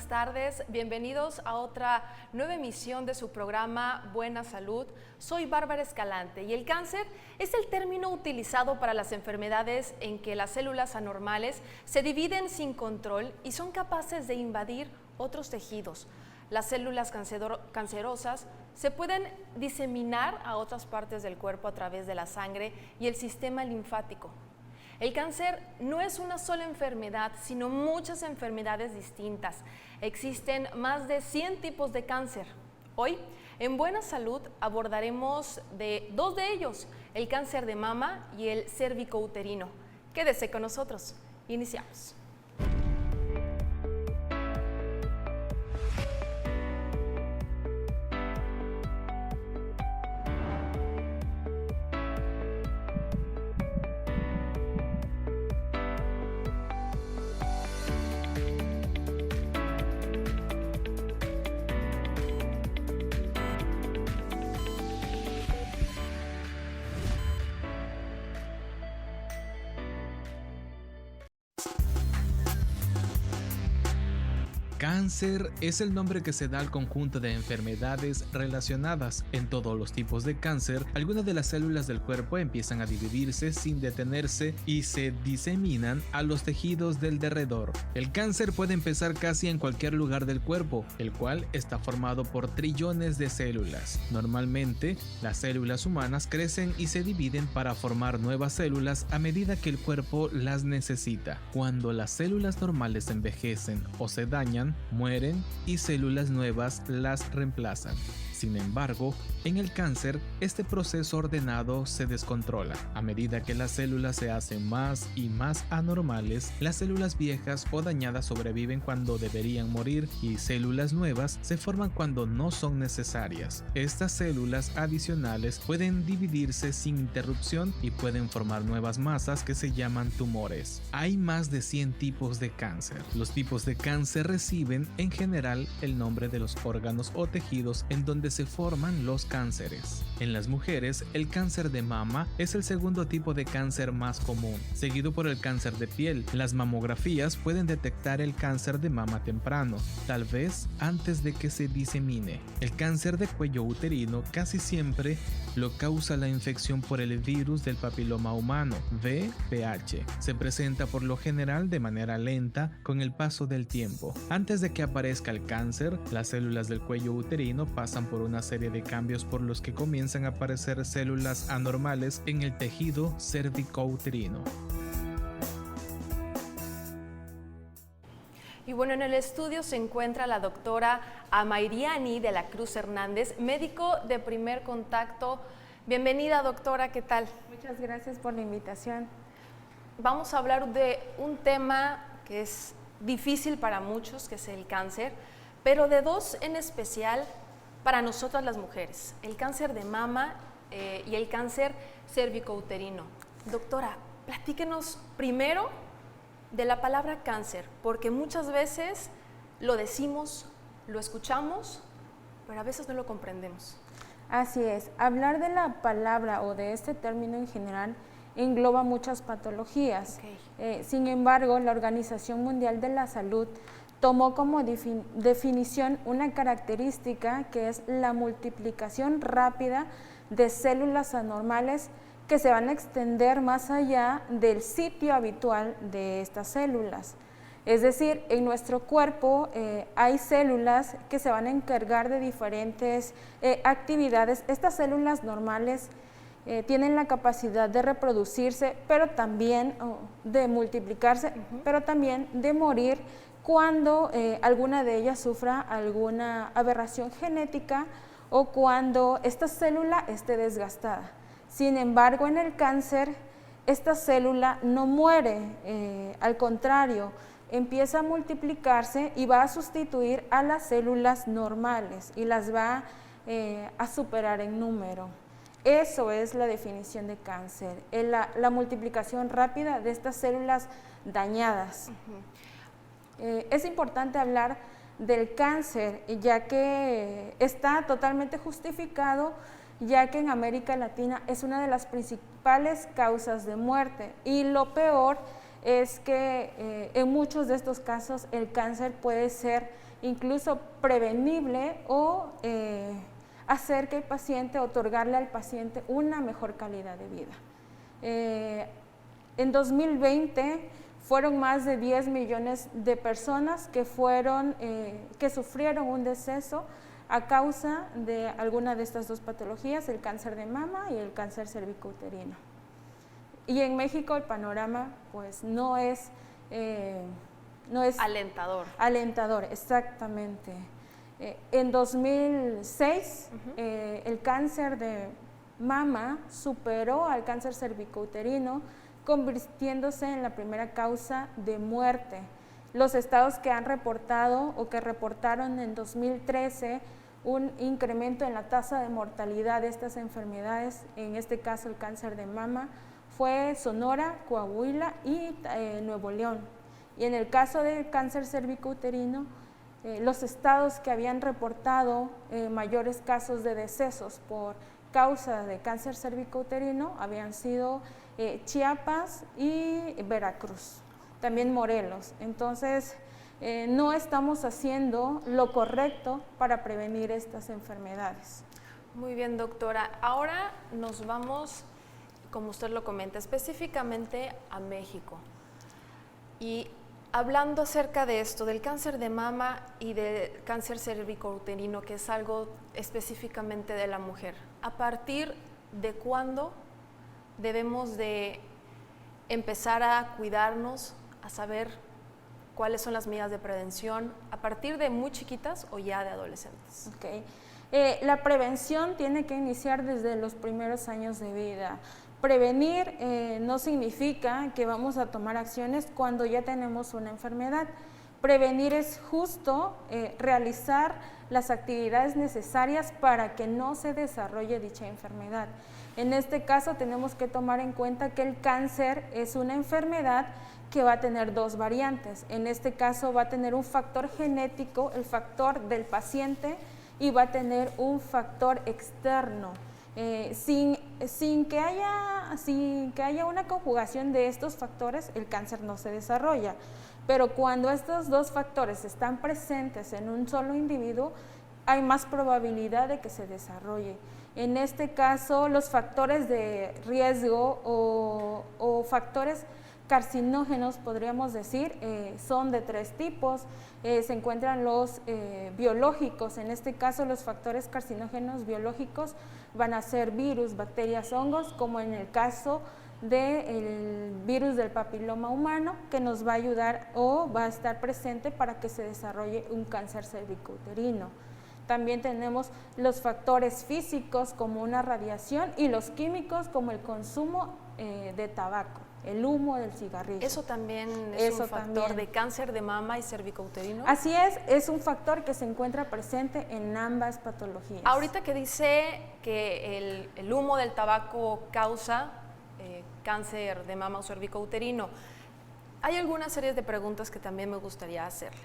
tardes. Bienvenidos a otra nueva emisión de su programa Buena Salud. Soy Bárbara Escalante y el cáncer es el término utilizado para las enfermedades en que las células anormales se dividen sin control y son capaces de invadir otros tejidos. Las células cancerosas se pueden diseminar a otras partes del cuerpo a través de la sangre y el sistema linfático. El cáncer no es una sola enfermedad, sino muchas enfermedades distintas. Existen más de 100 tipos de cáncer. Hoy, en Buena Salud, abordaremos dos de ellos, el cáncer de mama y el cérvico-uterino. Quédese con nosotros. Iniciamos. Cáncer es el nombre que se da al conjunto de enfermedades relacionadas. En todos los tipos de cáncer, algunas de las células del cuerpo empiezan a dividirse sin detenerse y se diseminan a los tejidos del derredor. El cáncer puede empezar casi en cualquier lugar del cuerpo, el cual está formado por trillones de células. Normalmente, las células humanas crecen y se dividen para formar nuevas células a medida que el cuerpo las necesita. Cuando las células normales envejecen o se dañan, mueren y células nuevas las reemplazan. Sin embargo, en el cáncer, este proceso ordenado se descontrola. A medida que las células se hacen más y más anormales, las células viejas o dañadas sobreviven cuando deberían morir y células nuevas se forman cuando no son necesarias. Estas células adicionales pueden dividirse sin interrupción y pueden formar nuevas masas que se llaman tumores. Hay más de 100 tipos de cáncer. Los tipos de cáncer reciben en general el nombre de los órganos o tejidos en donde se forman los cánceres. En las mujeres, el cáncer de mama es el segundo tipo de cáncer más común, seguido por el cáncer de piel. Las mamografías pueden detectar el cáncer de mama temprano, tal vez antes de que se disemine. El cáncer de cuello uterino casi siempre lo causa la infección por el virus del papiloma humano, VPH. Se presenta por lo general de manera lenta con el paso del tiempo. Antes de que aparezca el cáncer, las células del cuello uterino pasan por una serie de cambios por los que comienzan a aparecer células anormales en el tejido cérvico-uterino. Y bueno, en el estudio se encuentra la doctora Amairiani de la Cruz Hernández, médico de primer contacto. Bienvenida, doctora, ¿qué tal? Muchas gracias por la invitación. Vamos a hablar de un tema que es difícil para muchos, que es el cáncer, pero de dos en especial para nosotras las mujeres, el cáncer de mama y el cáncer cérvico-uterino. Doctora, platíquenos primero de la palabra cáncer, porque muchas veces lo decimos, lo escuchamos, pero a veces no lo comprendemos. Así es, hablar de la palabra o de este término en general engloba muchas patologías. Sin embargo, la Organización Mundial de la Salud tomó como definición una característica que es la multiplicación rápida de células anormales que se van a extender más allá del sitio habitual de estas células. Es decir, en nuestro cuerpo hay células que se van a encargar de diferentes actividades. Estas células normales tienen la capacidad de reproducirse, pero también de multiplicarse, pero también de morir cuando alguna de ellas sufra alguna aberración genética o cuando esta célula esté desgastada. Sin embargo, en el cáncer, esta célula no muere, al contrario, empieza a multiplicarse y va a sustituir a las células normales y las va a superar en número. Eso es la definición de cáncer, la multiplicación rápida de estas células dañadas. Es importante hablar del cáncer, ya que está totalmente justificado, ya que en América Latina es una de las principales causas de muerte, y lo peor es que en muchos de estos casos el cáncer puede ser incluso prevenible o hacer que el paciente, otorgarle al paciente una mejor calidad de vida. En 2020 fueron más de 10 millones de personas que sufrieron un deceso a causa de alguna de estas dos patologías, el cáncer de mama y el cáncer cervicouterino. Y en México el panorama pues no es alentador. Alentador, exactamente. En 2006 el cáncer de mama superó al cáncer cervicouterino, convirtiéndose en la primera causa de muerte. Los estados que han reportado o que reportaron en 2013 un incremento en la tasa de mortalidad de estas enfermedades, en este caso el cáncer de mama, fue Sonora, Coahuila y Nuevo León. Y en el caso del cáncer cervicouterino, los estados que habían reportado mayores casos de decesos por causa de cáncer cervicouterino habían sido Chiapas y Veracruz, también Morelos. Entonces, no estamos haciendo lo correcto para prevenir estas enfermedades. Muy bien, doctora. Ahora nos vamos, como usted lo comenta, específicamente a México. Y hablando acerca de esto, del cáncer de mama y del cáncer cervicouterino, que es algo específicamente de la mujer, ¿a partir de cuándo debemos de empezar a cuidarnos, a saber cuáles son las medidas de prevención? ¿A partir de muy chiquitas o ya de adolescentes? Okay. La prevención tiene que iniciar desde los primeros años de vida. Prevenir no significa que vamos a tomar acciones cuando ya tenemos una enfermedad. Prevenir es justo realizar las actividades necesarias para que no se desarrolle dicha enfermedad. En este caso tenemos que tomar en cuenta que el cáncer es una enfermedad que va a tener dos variantes. En este caso va a tener un factor genético, el factor del paciente, y va a tener un factor externo. Sin que haya una conjugación de estos factores, el cáncer no se desarrolla. Pero cuando estos dos factores están presentes en un solo individuo, hay más probabilidad de que se desarrolle. En este caso, los factores de riesgo o factores carcinógenos, podríamos decir, son de tres tipos. Se encuentran los biológicos. En este caso, los factores carcinógenos biológicos van a ser virus, bacterias, hongos, como en el caso del virus del papiloma humano, que nos va a ayudar o va a estar presente para que se desarrolle un cáncer cervicouterino. También tenemos los factores físicos como una radiación y los químicos como el consumo de tabaco, el humo del cigarrillo. ¿Eso también es un factor de cáncer de mama y cervicouterino? Así es un factor que se encuentra presente en ambas patologías. Ahorita que dice que el humo del tabaco causa cáncer de mama o cervicouterino, hay algunas series de preguntas que también me gustaría hacerle.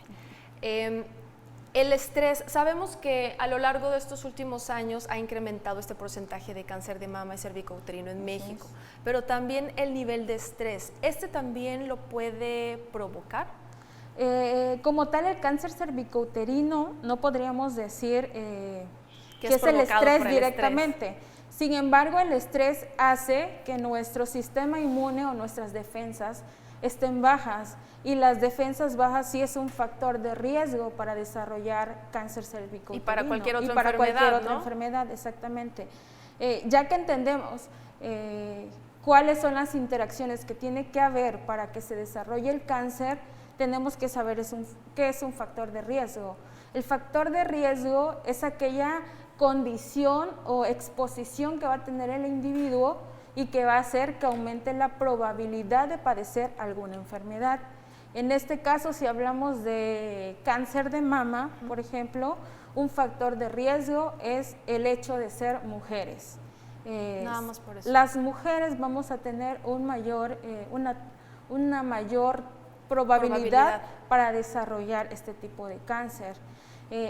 El estrés, sabemos que a lo largo de estos últimos años ha incrementado este porcentaje de cáncer de mama y cervicouterino en México, pero también el nivel de estrés, ¿este también lo puede provocar? Como tal, el cáncer cervicouterino no podríamos decir que es el estrés directamente. Sin embargo, el estrés hace que nuestro sistema inmune o nuestras defensas estén bajas, y las defensas bajas sí es un factor de riesgo para desarrollar cáncer cervicouterino. Y para cualquier otra enfermedad, cualquier otra enfermedad, exactamente. Ya que entendemos cuáles son las interacciones que tiene que haber para que se desarrolle el cáncer, tenemos que saber qué es un factor de riesgo. El factor de riesgo es aquella condición o exposición que va a tener el individuo y que va a hacer que aumente la probabilidad de padecer alguna enfermedad. En este caso, si hablamos de cáncer de mama, por ejemplo, un factor de riesgo es el hecho de ser mujeres. Nada más por eso. Las mujeres vamos a tener una mayor probabilidad para desarrollar este tipo de cáncer.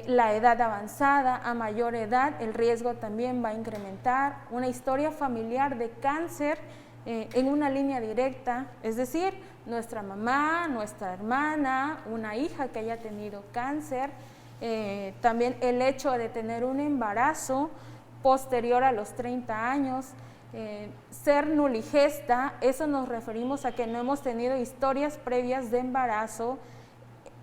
La edad avanzada, a mayor edad, el riesgo también va a incrementar. Una historia familiar de cáncer en una línea directa, es decir, nuestra mamá, nuestra hermana, una hija que haya tenido cáncer, también el hecho de tener un embarazo posterior a los 30 años, ser nuligesta, eso nos referimos a que no hemos tenido historias previas de embarazo.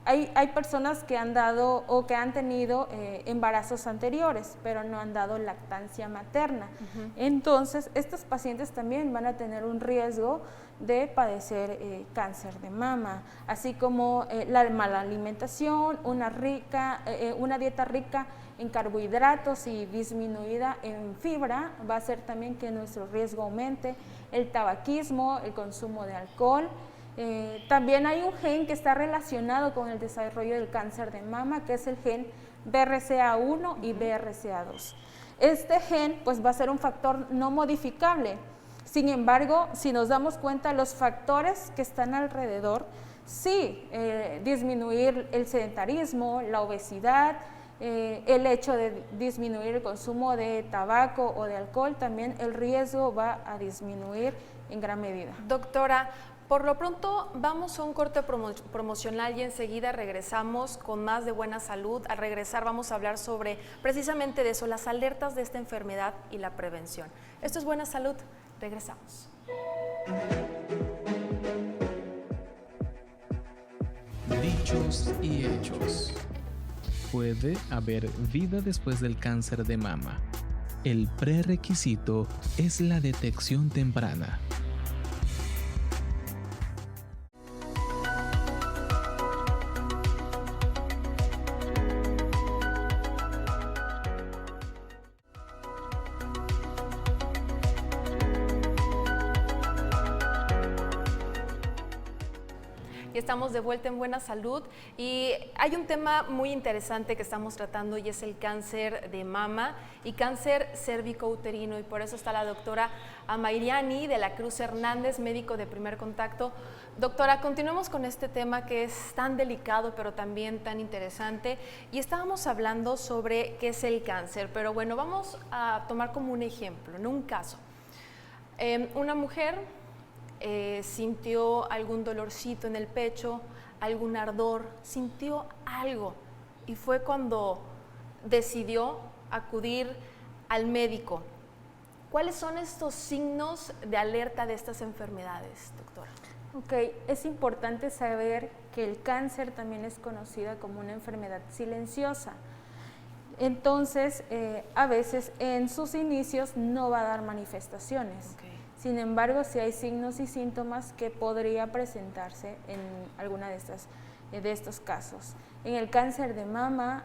Hay personas que han dado o que han tenido embarazos anteriores, pero no han dado lactancia materna. Entonces, estos pacientes también van a tener un riesgo de padecer cáncer de mama, así como la mala alimentación, una dieta rica en carbohidratos y disminuida en fibra va a hacer también que nuestro riesgo aumente, el tabaquismo, el consumo de alcohol. También hay un gen que está relacionado con el desarrollo del cáncer de mama, que es el gen BRCA1 y BRCA2. Este gen pues va a ser un factor no modificable. Sin embargo, si nos damos cuenta, los factores que están alrededor, sí, disminuir el sedentarismo, la obesidad, el hecho de disminuir el consumo de tabaco o de alcohol, también el riesgo va a disminuir en gran medida. Doctora, por lo pronto vamos a un corte promocional y enseguida regresamos con más de Buena Salud. Al regresar vamos a hablar sobre precisamente de eso, las alertas de esta enfermedad y la prevención. Esto es Buena Salud, regresamos. Dichos y hechos. Puede haber vida después del cáncer de mama. El prerequisito es la detección temprana. Y estamos de vuelta en Buena Salud y hay un tema muy interesante que estamos tratando y es el cáncer de mama y cáncer cérvico-uterino, y por eso está la doctora Amairiani de la Cruz Hernández, médico de primer contacto. Doctora, continuemos con este tema que es tan delicado pero también tan interesante, y estábamos hablando sobre qué es el cáncer, pero bueno, vamos a tomar como un ejemplo, en un caso. Una mujer sintió algún dolorcito en el pecho, algún ardor, sintió algo, y fue cuando decidió acudir al médico. ¿Cuáles son estos signos de alerta de estas enfermedades, doctora? Ok, es importante saber que el cáncer también es conocida como una enfermedad silenciosa. Entonces, a veces en sus inicios no va a dar manifestaciones. Okay. Sin embargo, sí hay signos y síntomas que podría presentarse en alguna de estos casos. En el cáncer de mama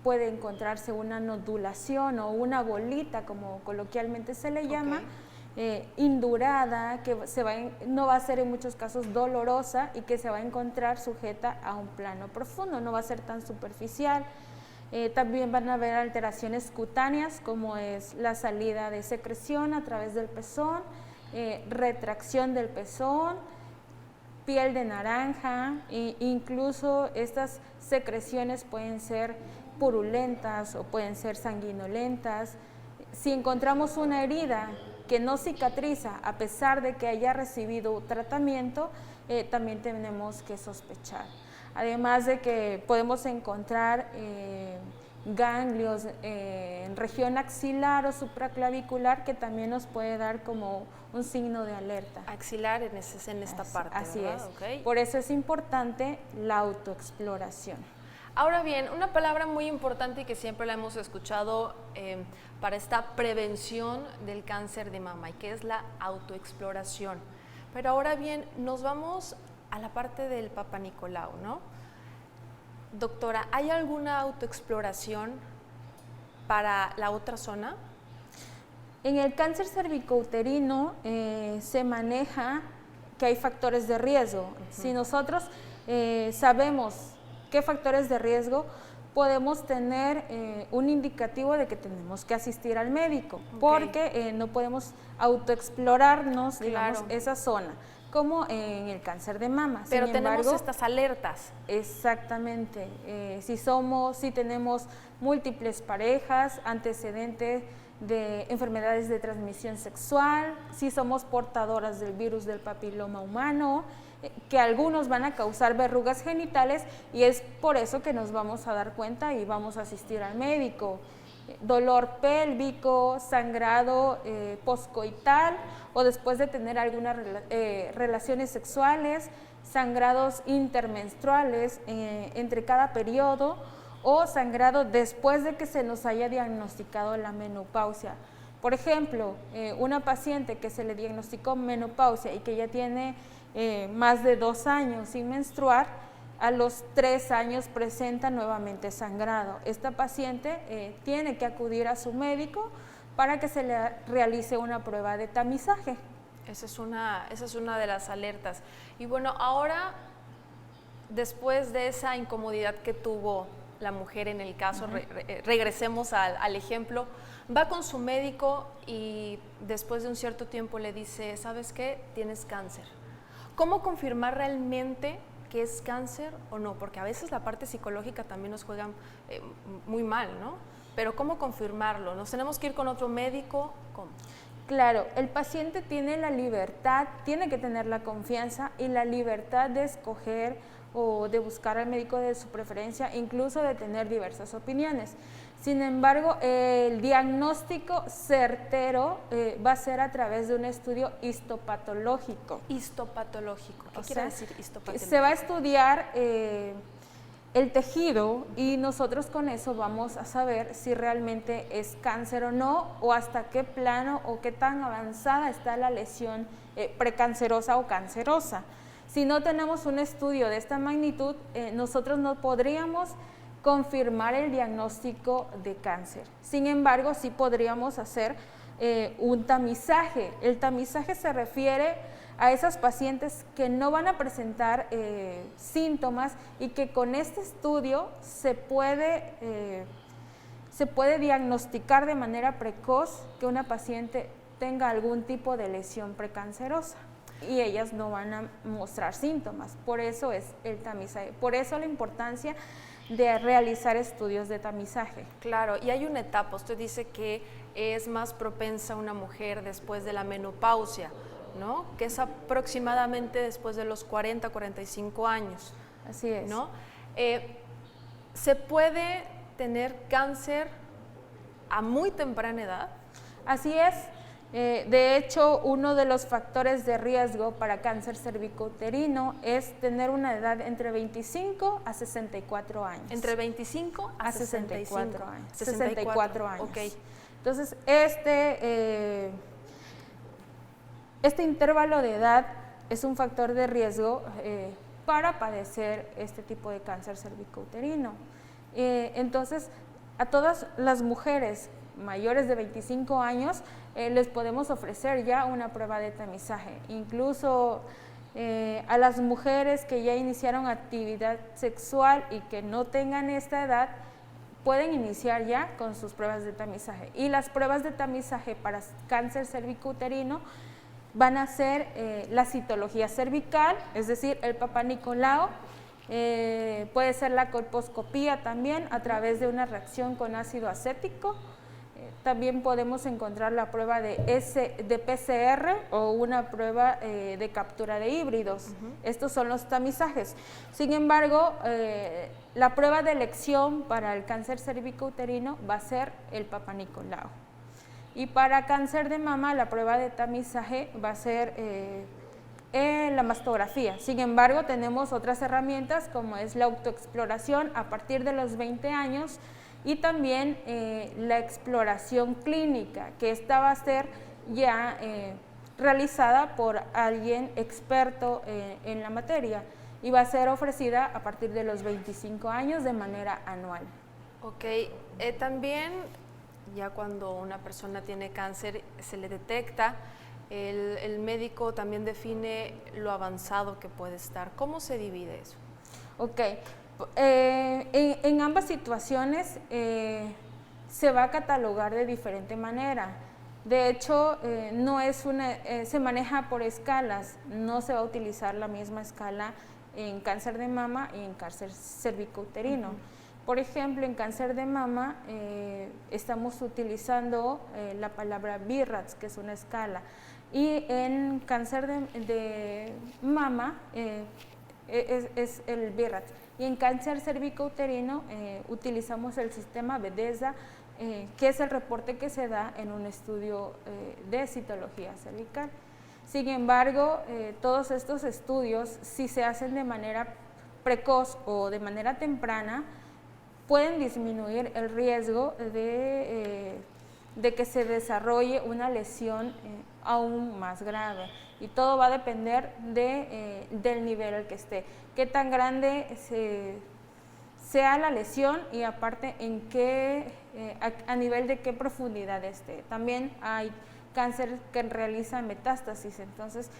puede encontrarse una nodulación o una bolita, como coloquialmente se le llama, indurada, que no va a ser en muchos casos dolorosa y que se va a encontrar sujeta a un plano profundo, no va a ser tan superficial. También van a haber alteraciones cutáneas, como es la salida de secreción a través del pezón, retracción del pezón, piel de naranja, e incluso estas secreciones pueden ser purulentas o pueden ser sanguinolentas. Si encontramos una herida que no cicatriza a pesar de que haya recibido tratamiento, también tenemos que sospechar. Además de que podemos encontrar ganglios en región axilar o supraclavicular, que también nos puede dar como un signo de alerta. Axilar en esta parte, así ¿verdad? es. Okay. Por eso es importante la autoexploración. Ahora bien, una palabra muy importante y que siempre la hemos escuchado para esta prevención del cáncer de mama, y que es la autoexploración. Pero ahora bien, nos vamos a la parte del Papa Nicolau, ¿no? Doctora, ¿hay alguna autoexploración para la otra zona? En el cáncer cervicouterino se maneja que hay factores de riesgo. Si nosotros sabemos qué factores de riesgo, podemos tener un indicativo de que tenemos que asistir al médico, porque no podemos autoexplorarnos, digamos, esa zona, como en el cáncer de mama. Pero tenemos estas alertas. Exactamente. Si tenemos múltiples parejas, antecedentes de enfermedades de transmisión sexual, si somos portadoras del virus del papiloma humano, que algunos van a causar verrugas genitales y es por eso que nos vamos a dar cuenta y vamos a asistir al médico. Dolor pélvico, sangrado poscoital o después de tener algunas relaciones sexuales, sangrados intermenstruales entre cada periodo o sangrado después de que se nos haya diagnosticado la menopausia. Por ejemplo, una paciente que se le diagnosticó menopausia y que ya tiene más de 2 años sin menstruar, a los 3 años presenta nuevamente sangrado. Esta paciente tiene que acudir a su médico para que se le realice una prueba de tamizaje. Esa es una de las alertas. Y bueno, ahora, después de esa incomodidad que tuvo la mujer en el caso, regresemos al ejemplo, va con su médico y después de un cierto tiempo le dice, ¿sabes qué? Tienes cáncer. ¿Cómo confirmar realmente que es cáncer o no? Porque a veces la parte psicológica también nos juega muy mal, ¿no? Pero ¿cómo confirmarlo? ¿Nos tenemos que ir con otro médico? ¿Cómo? Claro, el paciente tiene la libertad, tiene que tener la confianza y la libertad de escoger o de buscar al médico de su preferencia, incluso de tener diversas opiniones. Sin embargo, el diagnóstico certero va a ser a través de un estudio histopatológico. Histopatológico. ¿Qué quiere decir histopatológico? Se va a estudiar el tejido y nosotros con eso vamos a saber si realmente es cáncer o no, o hasta qué plano o qué tan avanzada está la lesión precancerosa o cancerosa. Si no tenemos un estudio de esta magnitud, nosotros no podríamos confirmar el diagnóstico de cáncer. Sin embargo, sí podríamos hacer un tamizaje. El tamizaje se refiere a esas pacientes que no van a presentar síntomas y que con este estudio se puede diagnosticar de manera precoz que una paciente tenga algún tipo de lesión precancerosa y ellas no van a mostrar síntomas. Por eso es el tamizaje, por eso la importancia de realizar estudios de tamizaje. Claro, y hay una etapa, usted dice que es más propensa una mujer después de la menopausia, ¿no? Que es aproximadamente después de los 40, 45 años. Así es. ¿No? ¿Se puede tener cáncer a muy temprana edad? Así es. De hecho, uno de los factores de riesgo para cáncer cervicouterino es tener una edad entre 25 a 64 años. Entre 25 a 64 años. 64 años. Okay. Entonces, este intervalo de edad es un factor de riesgo para padecer este tipo de cáncer cervicouterino. Entonces, a todas las mujeres mayores de 25 años les podemos ofrecer ya una prueba de tamizaje. Incluso a las mujeres que ya iniciaron actividad sexual y que no tengan esta edad, pueden iniciar ya con sus pruebas de tamizaje. Y las pruebas de tamizaje para cáncer cervicouterino van a ser la citología cervical, es decir, el Papá Nicolau, puede ser la colposcopía también a través de una reacción con ácido acético. También podemos encontrar la prueba de PCR o una prueba de captura de híbridos. Estos son los tamizajes. Sin embargo, la prueba de elección para el cáncer cervicouterino va a ser el Papá Nicolau. Y para cáncer de mama, la prueba de tamizaje va a ser la mastografía. Sin embargo, tenemos otras herramientas como es la autoexploración a partir de los 20 años y también la exploración clínica, que esta va a ser ya realizada por alguien experto en la materia y va a ser ofrecida a partir de los 25 años de manera anual. Ok, también ya cuando una persona tiene cáncer se le detecta, el médico también define lo avanzado que puede estar. ¿Cómo se divide eso? Ok, en ambas situaciones se va a catalogar de diferente manera. De hecho, no es se maneja por escalas, no se va a utilizar la misma escala en cáncer de mama y en cáncer cervicouterino. Por ejemplo, en cáncer de mama estamos utilizando la palabra BI-RADS, que es una escala, y en cáncer de mama es el BI-RADS. Y en cáncer cervicouterino utilizamos el sistema Bethesda, que es el reporte que se da en un estudio de citología cervical. Sin embargo, todos estos estudios, si se hacen de manera precoz o de manera temprana, pueden disminuir el riesgo de que se desarrolle una lesión aún más grave. Y todo va a depender del nivel al que esté, qué tan grande sea la lesión y aparte a nivel de qué profundidad esté. También hay cáncer que realiza metástasis, entonces,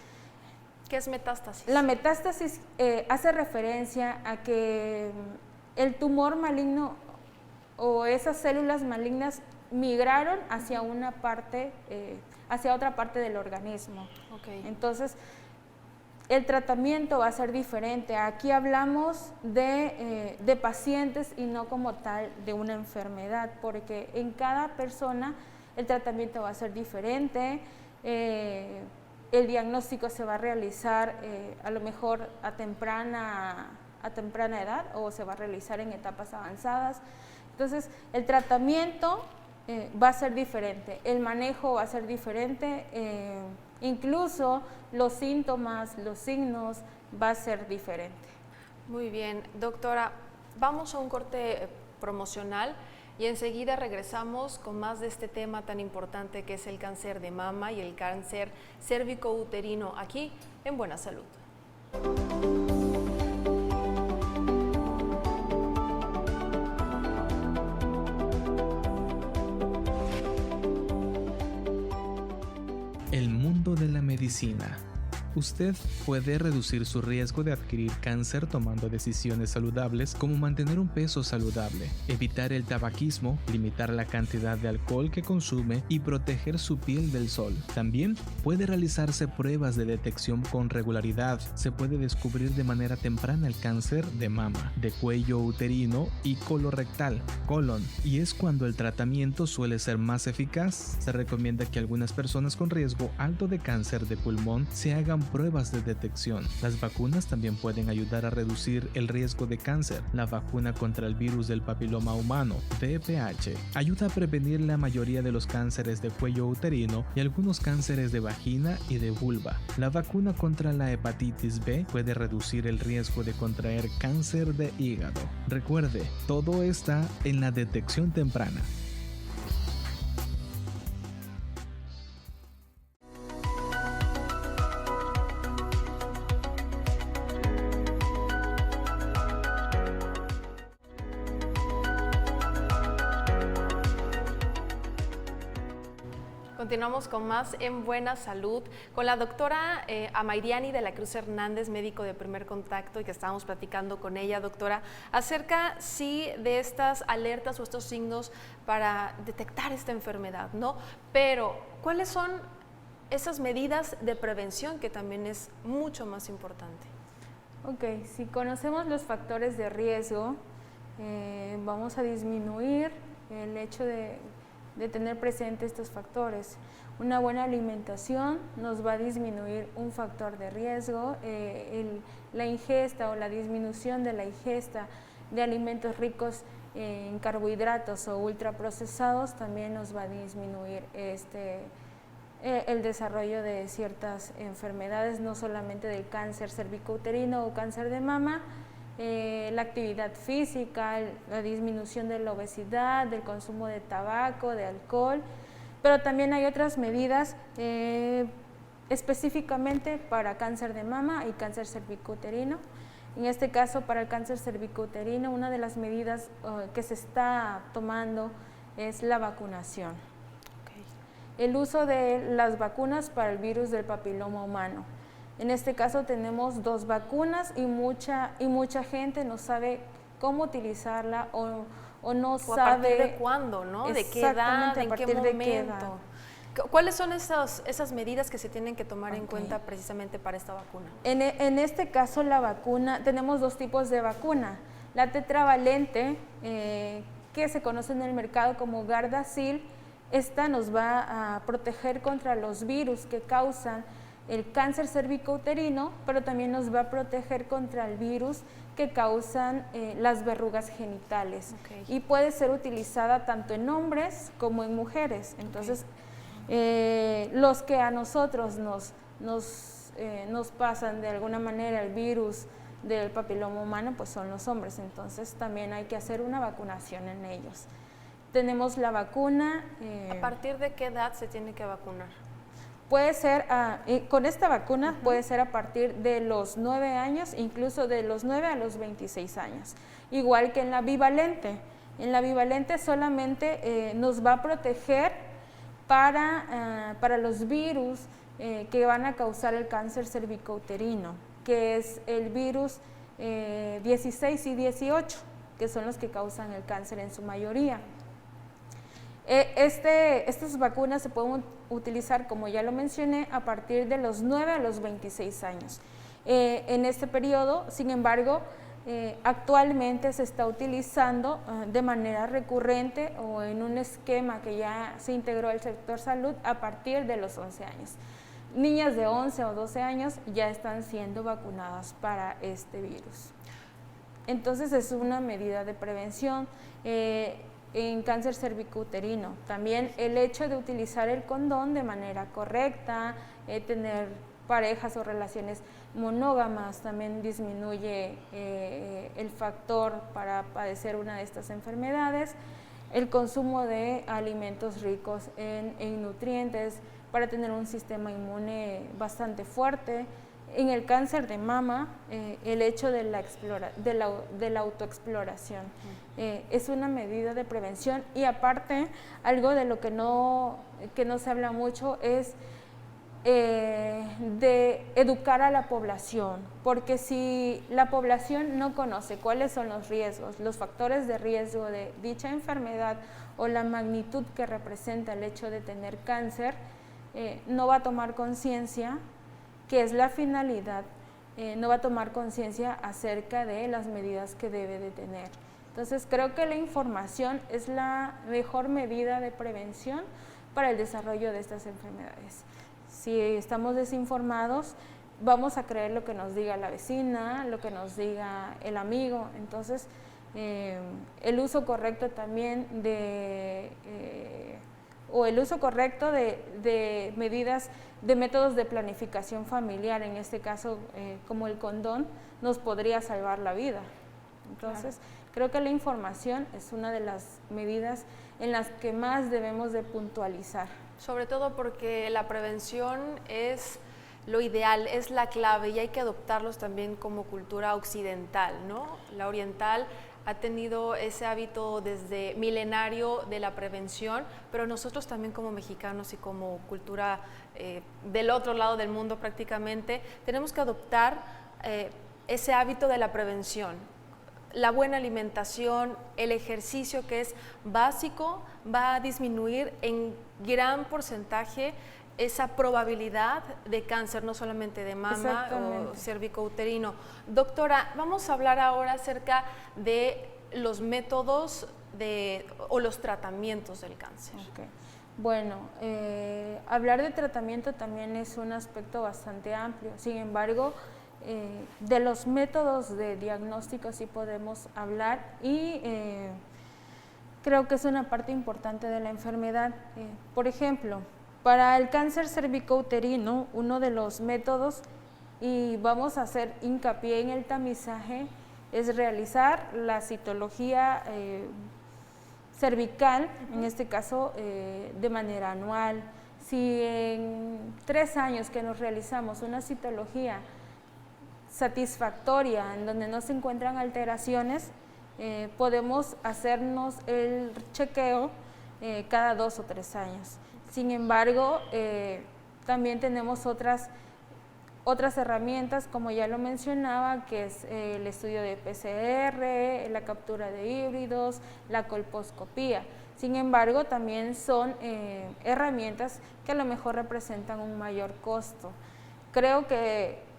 ¿qué es metástasis? La metástasis hace referencia a que el tumor maligno o esas células malignas migraron hacia otra parte del organismo. Okay. Entonces, el tratamiento va a ser diferente. Aquí hablamos de pacientes y no como tal de una enfermedad, porque en cada persona el tratamiento va a ser diferente. El diagnóstico se va a realizar a lo mejor a temprana edad o se va a realizar en etapas avanzadas. Entonces, el tratamiento va a ser diferente, el manejo va a ser diferente, incluso los síntomas, los signos va a ser diferente. Muy bien, doctora, vamos a un corte promocional y enseguida regresamos con más de este tema tan importante que es el cáncer de mama y el cáncer cérvico-uterino aquí en Buena Salud. El mundo de la medicina. Usted puede reducir su riesgo de adquirir cáncer tomando decisiones saludables como mantener un peso saludable, evitar el tabaquismo, limitar la cantidad de alcohol que consume y proteger su piel del sol. También puede realizarse pruebas de detección con regularidad. Se puede descubrir de manera temprana el cáncer de mama, de cuello uterino y colorectal, colon, y es cuando el tratamiento suele ser más eficaz. Se recomienda que algunas personas con riesgo alto de cáncer de pulmón se hagan pruebas de detección. Las vacunas también pueden ayudar a reducir el riesgo de cáncer. La vacuna contra el virus del papiloma humano, VPH, ayuda a prevenir la mayoría de los cánceres de cuello uterino y algunos cánceres de vagina y de vulva. La vacuna contra la hepatitis B puede reducir el riesgo de contraer cáncer de hígado. Recuerde, todo está en la detección temprana. Continuamos con más en Buena Salud con la doctora Amairiani de la Cruz Hernández, médico de primer contacto, y que estábamos platicando con ella, doctora, acerca de estas alertas o estos signos para detectar esta enfermedad, ¿no? Pero, ¿cuáles son esas medidas de prevención que también es mucho más importante? Ok, si conocemos los factores de riesgo, vamos a disminuir el hecho de tener presente estos factores. Una buena alimentación nos va a disminuir un factor de riesgo, la ingesta o la disminución de la ingesta de alimentos ricos en carbohidratos o ultraprocesados también nos va a disminuir el desarrollo de ciertas enfermedades, no solamente del cáncer cervicouterino o cáncer de mama. La actividad física, la disminución de la obesidad, del consumo de tabaco, de alcohol, pero también hay otras medidas específicamente para cáncer de mama y cáncer cervicouterino. En este caso, para el cáncer cervicouterino, una de las medidas que se está tomando es la vacunación. Okay. El uso de las vacunas para el virus del papiloma humano. En este caso tenemos 2 vacunas y mucha gente no sabe cómo utilizarla o no sabe. ¿A partir de cuándo, no? ¿De qué edad? ¿En qué momento? ¿Cuáles son esas medidas que se tienen que tomar en cuenta precisamente para esta vacuna? En este caso la vacuna, tenemos 2 tipos de vacuna. La tetravalente, que se conoce en el mercado como Gardasil, esta nos va a proteger contra los virus que causan el cáncer cervicouterino, pero también nos va a proteger contra el virus que causan las verrugas genitales. Y puede ser utilizada tanto en hombres como en mujeres. Entonces, los que a nosotros nos pasan de alguna manera el virus del papiloma humano, pues son los hombres. Entonces, también hay que hacer una vacunación en ellos. Tenemos la vacuna. ¿A partir de qué edad se tiene que vacunar? Puede ser, con esta vacuna puede ser a partir de los 9 años, incluso de los 9 a los 26 años. Igual que en la bivalente. En la bivalente solamente nos va a proteger para los virus que van a causar el cáncer cervicouterino, que es el virus 16 y 18, que son los que causan el cáncer en su mayoría. Estas vacunas se pueden utilizar, como ya lo mencioné, a partir de los 9 a los 26 años. En este periodo, sin embargo, actualmente se está utilizando de manera recurrente o en un esquema que ya se integró al sector salud a partir de los 11 años. Niñas de 11 o 12 años ya están siendo vacunadas para este virus. Entonces es una medida de prevención. En cáncer cervicouterino. También el hecho de utilizar el condón de manera correcta, tener parejas o relaciones monógamas también disminuye el factor para padecer una de estas enfermedades. El consumo de alimentos ricos en nutrientes para tener un sistema inmune bastante fuerte. En el cáncer de mama, el hecho de la autoexploración es una medida de prevención, y aparte, algo de lo que no se habla mucho es de educar a la población, porque si la población no conoce cuáles son los riesgos, los factores de riesgo de dicha enfermedad o la magnitud que representa el hecho de tener cáncer, no va a tomar conciencia, que es la finalidad, no va a tomar conciencia acerca de las medidas que debe de tener. Entonces, creo que la información es la mejor medida de prevención para el desarrollo de estas enfermedades. Si estamos desinformados, vamos a creer lo que nos diga la vecina, lo que nos diga el amigo. Entonces, el uso correcto también de medidas, de métodos de planificación familiar, en este caso como el condón, nos podría salvar la vida. Entonces, creo que la información es una de las medidas en las que más debemos de puntualizar. Sobre todo porque la prevención es lo ideal, es la clave, y hay que adoptarlos también como cultura occidental, ¿no? La oriental ha tenido ese hábito desde milenario de la prevención, pero nosotros también como mexicanos y como cultura del otro lado del mundo prácticamente, tenemos que adoptar ese hábito de la prevención. La buena alimentación, el ejercicio, que es básico, va a disminuir en gran porcentaje esa probabilidad de cáncer, no solamente de mama o cervicouterino. Doctora, vamos a hablar ahora acerca de los métodos o los tratamientos del cáncer. Okay. Bueno, hablar de tratamiento también es un aspecto bastante amplio. Sin embargo, de los métodos de diagnóstico sí podemos hablar, y creo que es una parte importante de la enfermedad. Por ejemplo, para el cáncer cervicouterino, uno de los métodos, y vamos a hacer hincapié en el tamizaje, es realizar la citología cervical, en este caso de manera anual. Si en 3 años que nos realizamos una citología satisfactoria, en donde no se encuentran alteraciones, podemos hacernos el chequeo cada 2 o 3 años. Sin embargo, también tenemos otras herramientas, como ya lo mencionaba, que es el estudio de PCR, la captura de híbridos, la colposcopía. Sin embargo, también son herramientas que a lo mejor representan un mayor costo. Creo que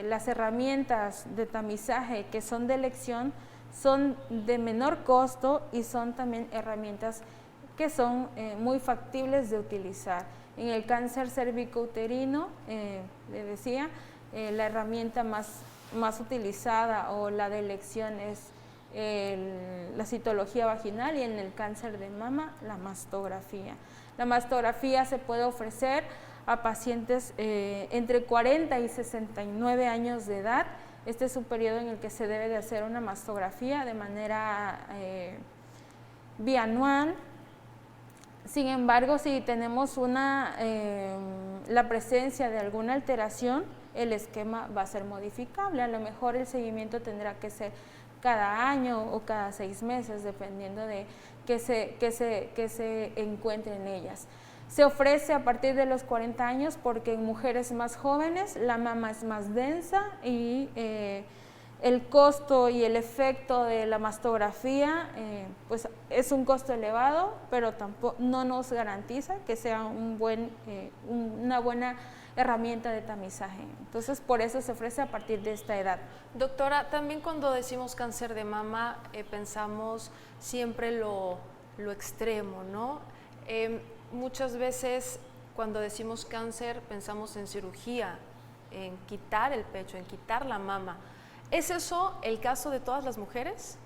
las herramientas de tamizaje que son de elección son de menor costo y son también herramientas que son muy factibles de utilizar. En el cáncer cervicouterino, le decía, la herramienta más utilizada o la de elección es la citología vaginal, y en el cáncer de mama la mastografía. La mastografía se puede ofrecer a pacientes entre 40 y 69 años de edad. Este es un periodo en el que se debe de hacer una mastografía de manera bianual. Sin embargo, si tenemos la presencia de alguna alteración, el esquema va a ser modificable. A lo mejor el seguimiento tendrá que ser cada año o cada 6 meses, dependiendo de qué se encuentre en ellas. Se ofrece a partir de los 40 años porque en mujeres más jóvenes la mama es más densa y el costo y el efecto de la mastografía pues es un costo elevado, pero tampoco, no nos garantiza que sea una buena herramienta de tamizaje. Entonces, por eso se ofrece a partir de esta edad. Doctora, también cuando decimos cáncer de mama pensamos siempre lo extremo, ¿no? Muchas veces cuando decimos cáncer pensamos en cirugía, en quitar el pecho, en quitar la mama. ¿Es eso el caso de todas las mujeres?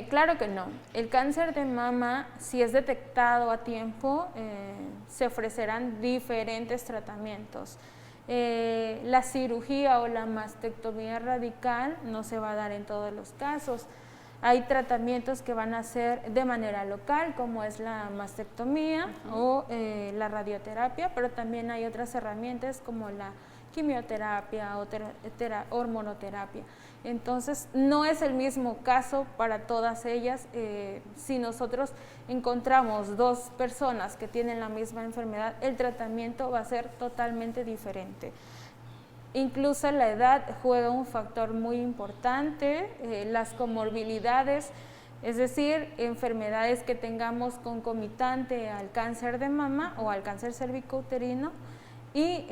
Claro que no. El cáncer de mama, si es detectado a tiempo, se ofrecerán diferentes tratamientos. La cirugía o la mastectomía radical no se va a dar en todos los casos. Hay tratamientos que van a ser de manera local, como es la mastectomía o la radioterapia, pero también hay otras herramientas como la quimioterapia o hormonoterapia. Entonces, no es el mismo caso para todas ellas. Si nosotros encontramos 2 personas que tienen la misma enfermedad, el tratamiento va a ser totalmente diferente. Incluso la edad juega un factor muy importante, las comorbilidades, es decir, enfermedades que tengamos concomitante al cáncer de mama o al cáncer cervicouterino, y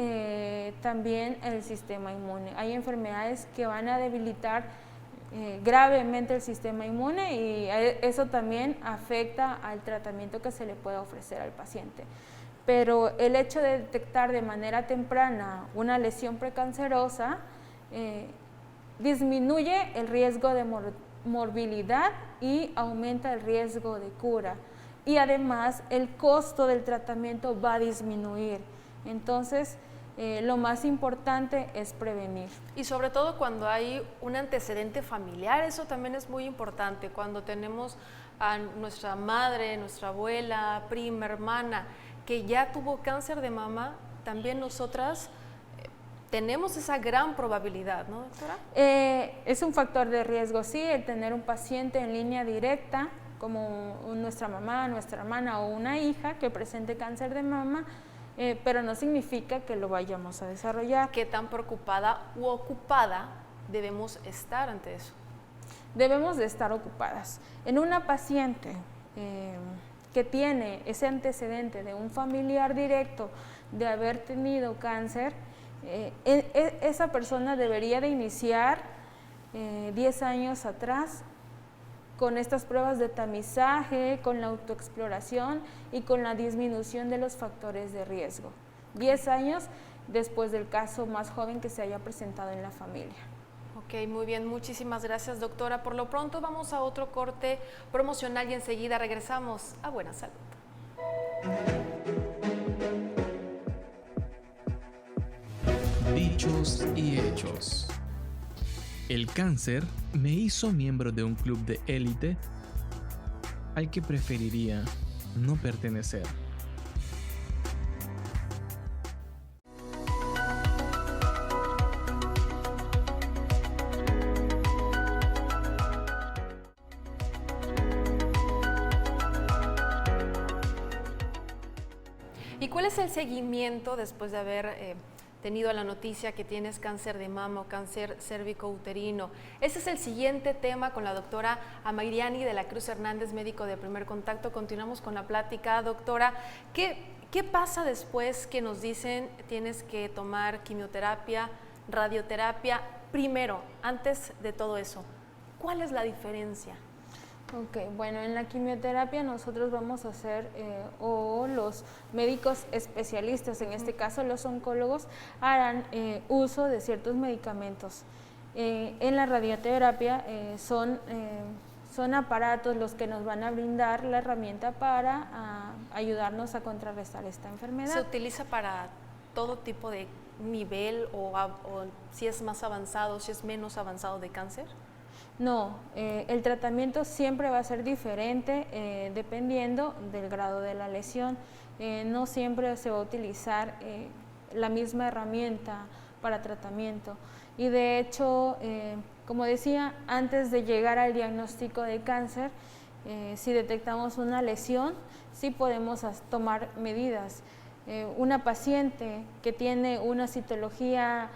también el sistema inmune. Hay enfermedades que van a debilitar gravemente el sistema inmune y eso también afecta al tratamiento que se le pueda ofrecer al paciente. Pero el hecho de detectar de manera temprana una lesión precancerosa disminuye el riesgo de morbilidad y aumenta el riesgo de cura. Y además el costo del tratamiento va a disminuir. Entonces, lo más importante es prevenir. Y sobre todo cuando hay un antecedente familiar, eso también es muy importante. Cuando tenemos a nuestra madre, nuestra abuela, prima, hermana, que ya tuvo cáncer de mama, también nosotras tenemos esa gran probabilidad, ¿no, doctora? Es un factor de riesgo, sí, el tener un paciente en línea directa, como nuestra mamá, nuestra hermana o una hija que presente cáncer de mama, pero no significa que lo vayamos a desarrollar. ¿Qué tan preocupada u ocupada debemos estar ante eso? Debemos de estar ocupadas. En una paciente que tiene ese antecedente de un familiar directo de haber tenido cáncer, esa persona debería de iniciar 10 años atrás con estas pruebas de tamizaje, con la autoexploración y con la disminución de los factores de riesgo. 10 años después del caso más joven que se haya presentado en la familia. Ok, muy bien, muchísimas gracias, doctora. Por lo pronto vamos a otro corte promocional y enseguida regresamos a Buena Salud. Dichos y hechos. ¿El cáncer me hizo miembro de un club de élite al que preferiría no pertenecer? ¿Y cuál es el seguimiento después de haber tenido la noticia que tienes cáncer de mama o cáncer cérvico-uterino? Ese es el siguiente tema con la doctora Amairiani de la Cruz Hernández, médico de primer contacto. Continuamos con la plática. Doctora, ¿qué pasa después que nos dicen tienes que tomar quimioterapia, radioterapia? Primero, antes de todo eso, ¿Cuál es la diferencia? Ok, bueno, en la quimioterapia nosotros vamos a hacer, o los médicos especialistas, en este caso los oncólogos, harán uso de ciertos medicamentos. En la radioterapia son aparatos los que nos van a brindar la herramienta para ayudarnos a contrarrestar esta enfermedad. ¿Se utiliza para todo tipo de nivel o si es más avanzado, si es menos avanzado de cáncer? No, el tratamiento siempre va a ser diferente dependiendo del grado de la lesión. No siempre se va a utilizar la misma herramienta para tratamiento. Y de hecho, como decía, antes de llegar al diagnóstico de cáncer, si detectamos una lesión, sí podemos tomar medidas. Una paciente que tiene una citología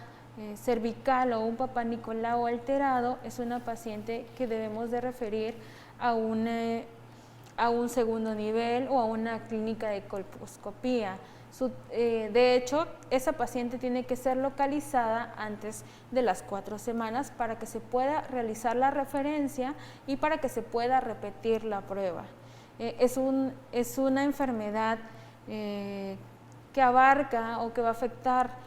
cervical o un Papá Nicolau alterado es una paciente que debemos de referir a un segundo nivel o a una clínica de colposcopía. De hecho, esa paciente tiene que ser localizada antes de las 4 semanas para que se pueda realizar la referencia y para que se pueda repetir la prueba. Es una enfermedad que abarca o que va a afectar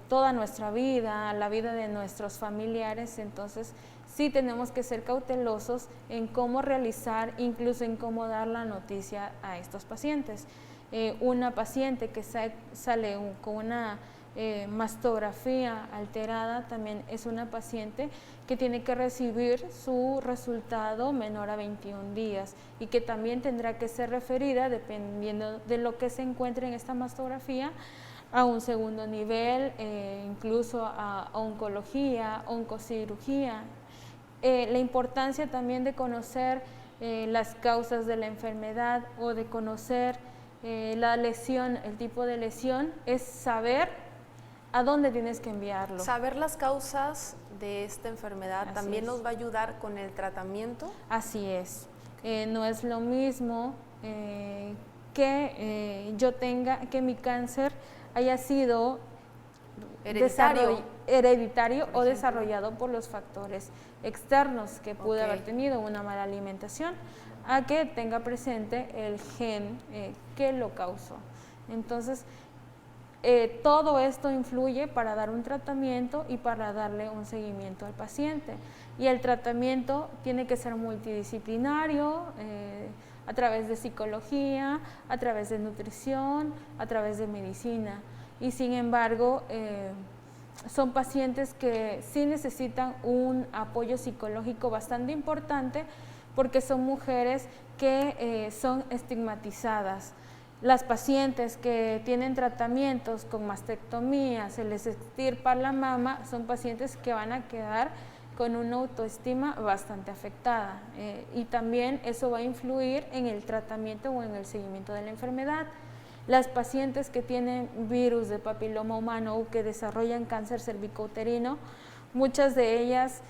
toda nuestra vida, la vida de nuestros familiares, entonces sí tenemos que ser cautelosos en cómo realizar, incluso en cómo dar la noticia a estos pacientes. Una paciente que sale con una mastografía alterada también es una paciente que tiene que recibir su resultado menor a 21 días y que también tendrá que ser referida, dependiendo de lo que se encuentre en esta mastografía, a un segundo nivel, incluso a oncología, oncocirugía. La importancia también de conocer las causas de la enfermedad o de conocer la lesión, el tipo de lesión, es saber a dónde tienes que enviarlo. Saber las causas de esta enfermedad también nos va a ayudar con el tratamiento. Así es. No es lo mismo que mi cáncer haya sido hereditario o desarrollado por los factores externos, que pude haber tenido una mala alimentación, a que tenga presente el gen que lo causó. Entonces, todo esto influye para dar un tratamiento y para darle un seguimiento al paciente. Y el tratamiento tiene que ser multidisciplinario, a través de psicología, a través de nutrición, a través de medicina. Y sin embargo, son pacientes que sí necesitan un apoyo psicológico bastante importante porque son mujeres que son estigmatizadas. Las pacientes que tienen tratamientos con mastectomía, se les extirpa la mama, son pacientes que van a quedar con una autoestima bastante afectada y también eso va a influir en el tratamiento o en el seguimiento de la enfermedad. Las pacientes que tienen virus de papiloma humano o que desarrollan cáncer cervicouterino, muchas de ellas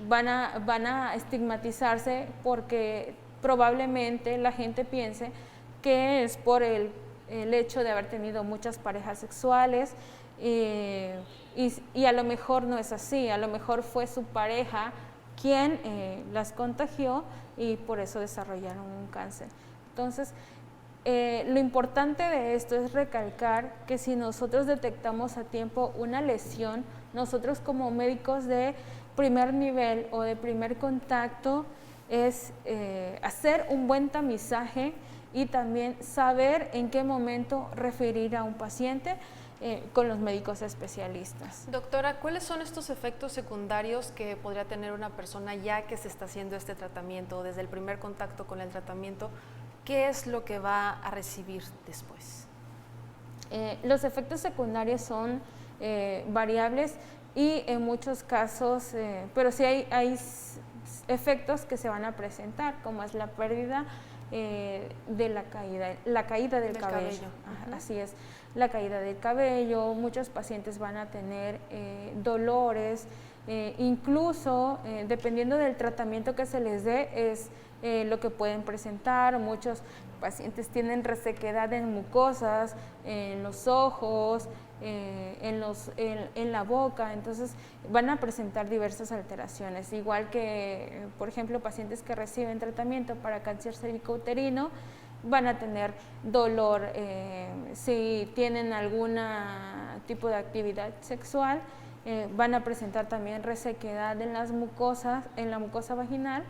van a estigmatizarse porque probablemente la gente piense que es por el hecho de haber tenido muchas parejas sexuales, y a lo mejor no es así, a lo mejor fue su pareja quien las contagió y por eso desarrollaron un cáncer. Entonces, lo importante de esto es recalcar que si nosotros detectamos a tiempo una lesión, nosotros como médicos de primer nivel o de primer contacto es hacer un buen tamizaje y también saber en qué momento referir a un paciente con los médicos especialistas. Doctora, ¿cuáles son estos efectos secundarios que podría tener una persona ya que se está haciendo este tratamiento, desde el primer contacto con el tratamiento? ¿Qué es lo que va a recibir después? Los efectos secundarios son variables y en muchos casos, pero sí hay efectos que se van a presentar, como es la pérdida de la caída del cabello. Ajá, así es, la caída del cabello. Muchos pacientes van a tener dolores, incluso dependiendo del tratamiento que se les dé es lo que pueden presentar. Muchos pacientes tienen resequedad en mucosas, en los ojos, en la boca, entonces van a presentar diversas alteraciones, igual que, por ejemplo, pacientes que reciben tratamiento para cáncer cervicouterino van a tener dolor si tienen algún tipo de actividad sexual, van a presentar también resequedad en las mucosas, en la mucosa vaginal,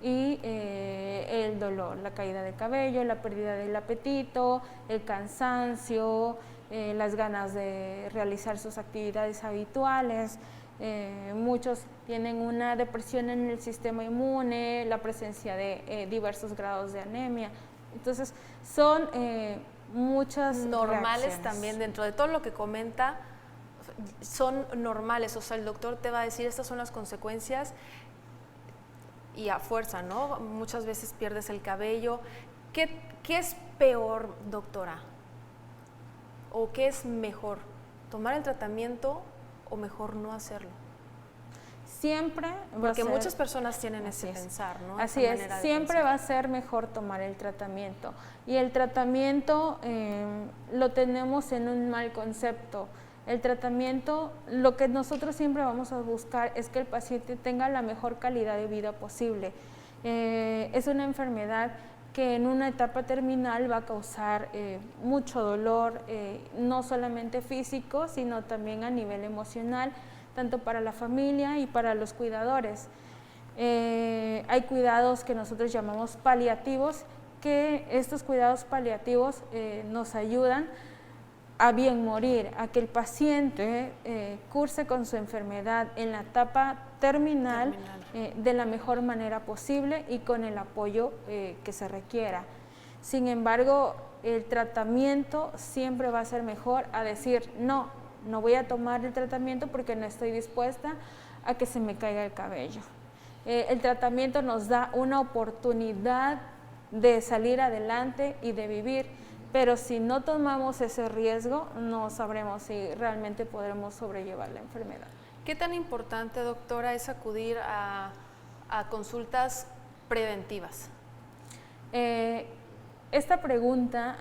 y el dolor, la caída de cabello, la pérdida del apetito, el cansancio, las ganas de realizar sus actividades habituales. Muchos tienen una depresión en el sistema inmune, la presencia de diversos grados de anemia. Entonces, son muchas normales reacciones. También, dentro de todo lo que comenta, son normales, o sea, el doctor te va a decir estas son las consecuencias y a fuerza, ¿no? Muchas veces pierdes el cabello. ¿Qué es peor, doctora? ¿O qué es mejor? ¿Tomar el tratamiento o mejor no hacerlo? Siempre va Porque a ser, muchas personas tienen ese pensar, ¿no? Así es, siempre va a ser mejor tomar el tratamiento. Y el tratamiento lo tenemos en un mal concepto. El tratamiento, lo que nosotros siempre vamos a buscar es que el paciente tenga la mejor calidad de vida posible. Es una enfermedad que en una etapa terminal va a causar mucho dolor, no solamente físico, sino también a nivel emocional, tanto para la familia y para los cuidadores. Hay cuidados que nosotros llamamos paliativos, que estos cuidados paliativos nos ayudan a bien morir, a que el paciente curse con su enfermedad en la etapa terminal de la mejor manera posible y con el apoyo que se requiera. Sin embargo, el tratamiento siempre va a ser mejor a decir, no voy a tomar el tratamiento porque no estoy dispuesta a que se me caiga el cabello. El tratamiento nos da una oportunidad de salir adelante y de vivir, pero si no tomamos ese riesgo, no sabremos si realmente podremos sobrellevar la enfermedad. ¿Qué tan importante, doctora, es acudir a consultas preventivas? Esta pregunta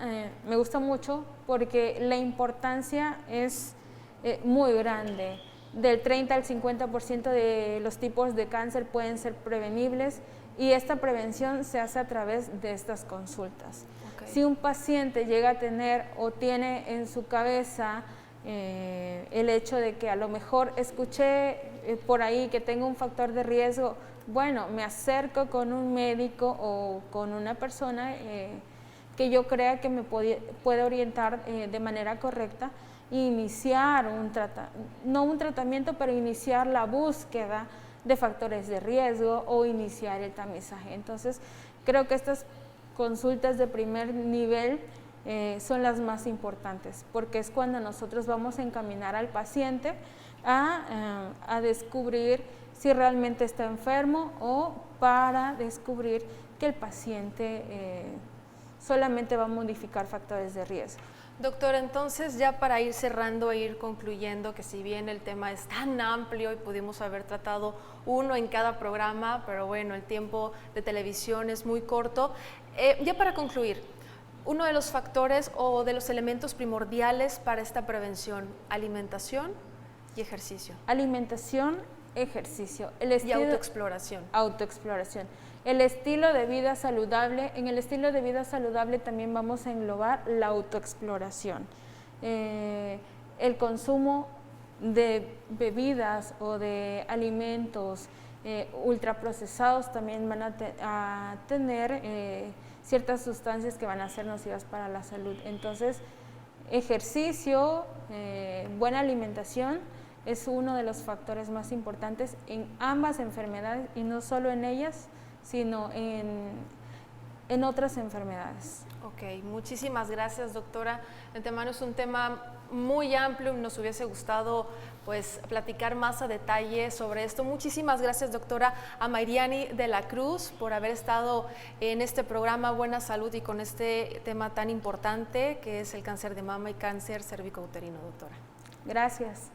me gusta mucho porque la importancia es muy grande. Del 30 al 50% de los tipos de cáncer pueden ser prevenibles y esta prevención se hace a través de estas consultas. Okay. Si un paciente llega a tener o tiene en su cabeza el hecho de que a lo mejor escuché por ahí que tengo un factor de riesgo, bueno, me acerco con un médico o con una persona que yo crea que me puede orientar de manera correcta e iniciar no un tratamiento, pero iniciar la búsqueda de factores de riesgo o iniciar el tamizaje. Entonces, creo que estas consultas de primer nivel son las más importantes, porque es cuando nosotros vamos a encaminar al paciente a descubrir si realmente está enfermo o para descubrir que el paciente solamente va a modificar factores de riesgo. Doctora, entonces ya para ir cerrando e ir concluyendo, que si bien el tema es tan amplio y pudimos haber tratado uno en cada programa, pero bueno, el tiempo de televisión es muy corto, ya para concluir, uno de los factores o de los elementos primordiales para esta prevención, alimentación y ejercicio. Alimentación, ejercicio. Y autoexploración. Autoexploración. El estilo de vida saludable, en el estilo de vida saludable también vamos a englobar la autoexploración. El consumo de bebidas o de alimentos ultraprocesados también van a tener ciertas sustancias que van a ser nocivas para la salud. Entonces, ejercicio, buena alimentación es uno de los factores más importantes en ambas enfermedades y no solo en ellas, sino en otras enfermedades. Ok, muchísimas gracias, doctora. De antemano es un tema muy amplio y nos hubiese gustado pues platicar más a detalle sobre esto. Muchísimas gracias, doctora Amairiani de la Cruz, por haber estado en este programa Buena Salud y con este tema tan importante que es el cáncer de mama y cáncer cervicouterino, doctora. Gracias.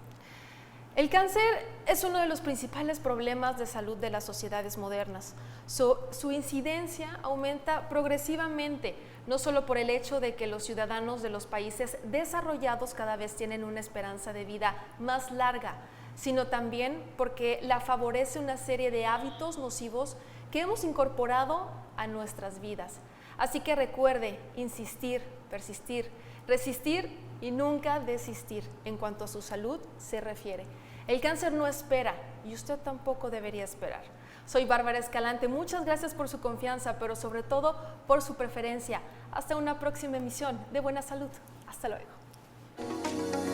El cáncer es uno de los principales problemas de salud de las sociedades modernas. Su incidencia aumenta progresivamente, no solo por el hecho de que los ciudadanos de los países desarrollados cada vez tienen una esperanza de vida más larga, sino también porque la favorece una serie de hábitos nocivos que hemos incorporado a nuestras vidas. Así que recuerde insistir, persistir, resistir y nunca desistir en cuanto a su salud se refiere. El cáncer no espera y usted tampoco debería esperar. Soy Bárbara Escalante, muchas gracias por su confianza, pero sobre todo por su preferencia. Hasta una próxima emisión de Buena Salud. Hasta luego.